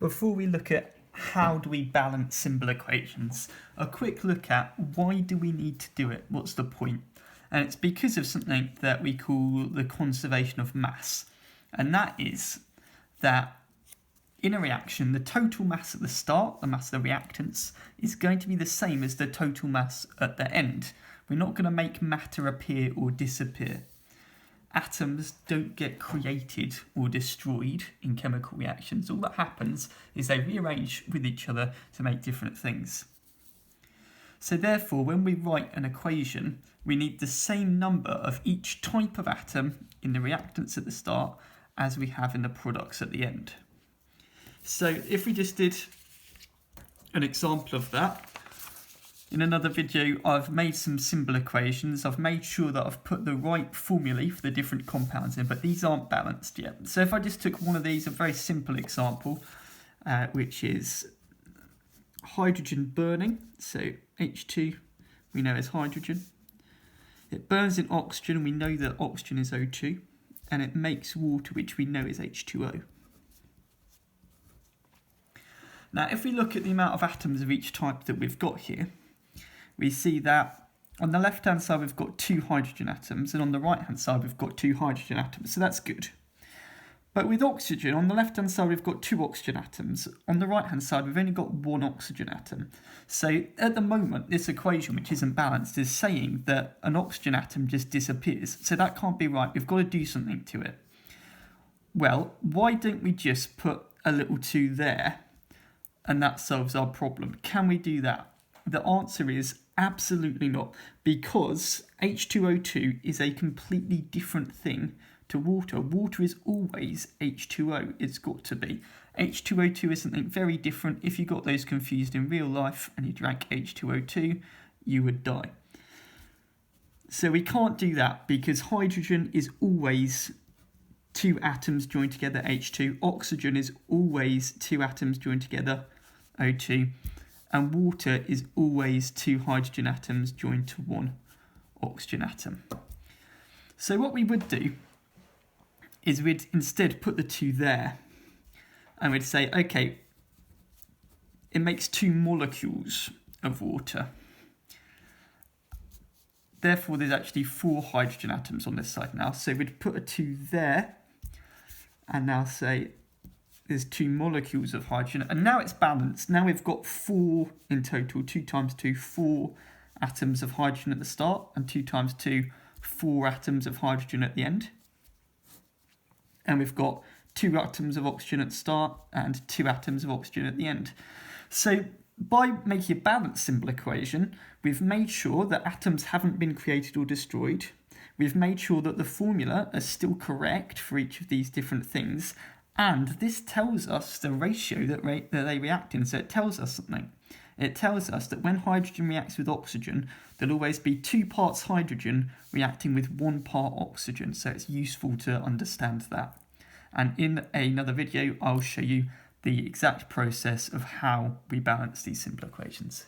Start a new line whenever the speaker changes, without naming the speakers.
Before we look at how do we balance simple equations, a quick look at why do we need to do it, what's the point? And it's because of something that we call the conservation of mass. And that is that in a reaction, the total mass at the start, the mass of the reactants, is going to be the same as the total mass at the end. We're not going to make matter appear or disappear. Atoms don't get created or destroyed in chemical reactions. All that happens is they rearrange with each other to make different things. So therefore, when we write an equation, we need the same number of each type of atom in the reactants at the start as we have in the products at the end. So if we just did an example of that, in another video I've made some simple equations. I've made sure that I've put the right formulae for the different compounds in, but these aren't balanced yet. So if I just took one of these, a very simple example, which is hydrogen burning, so H2 we know is hydrogen. It burns in oxygen, we know that oxygen is O2, and it makes water, which we know is H2O. Now if we look at the amount of atoms of each type that we've got here, we see that on the left hand side we've got 2 hydrogen atoms, and on the right hand side we've got 2 hydrogen atoms, so that's good. But with oxygen, on the left hand side we've got 2 oxygen atoms, on the right hand side we've only got 1 oxygen atom. So at the moment this equation, which isn't balanced, is saying that an oxygen atom just disappears, so that can't be right, we've got to do something to it. Well, why don't we just put a little 2 there and that solves our problem? Can we do that? The answer is absolutely not, because H2O2 is a completely different thing to water. Water is always H2O, it's got to be. H2O2 is something very different. If you got those confused in real life and you drank H2O2, you would die. So we can't do that because hydrogen is always 2 atoms joined together, H2. Oxygen is always 2 atoms joined together, O2. And water is always 2 hydrogen atoms joined to 1 oxygen atom. So what we would do is we'd instead put the 2 there, and we'd say, okay, it makes 2 molecules of water. Therefore, there's actually 4 hydrogen atoms on this side now. So we'd put a 2 there, and now say there's 2 molecules of hydrogen, and now it's balanced. Now we've got 4 in total, 2 times 2, 4 atoms of hydrogen at the start, and 2 times 2, 4 atoms of hydrogen at the end. And we've got 2 atoms of oxygen at the start and 2 atoms of oxygen at the end. So by making a balanced simple equation, we've made sure that atoms haven't been created or destroyed. We've made sure that the formula is still correct for each of these different things. And this tells us the ratio that they react in. So it tells us something. It tells us that when hydrogen reacts with oxygen, there'll always be 2 parts hydrogen reacting with 1 part oxygen. So it's useful to understand that. And in another video, I'll show you the exact process of how we balance these simple equations.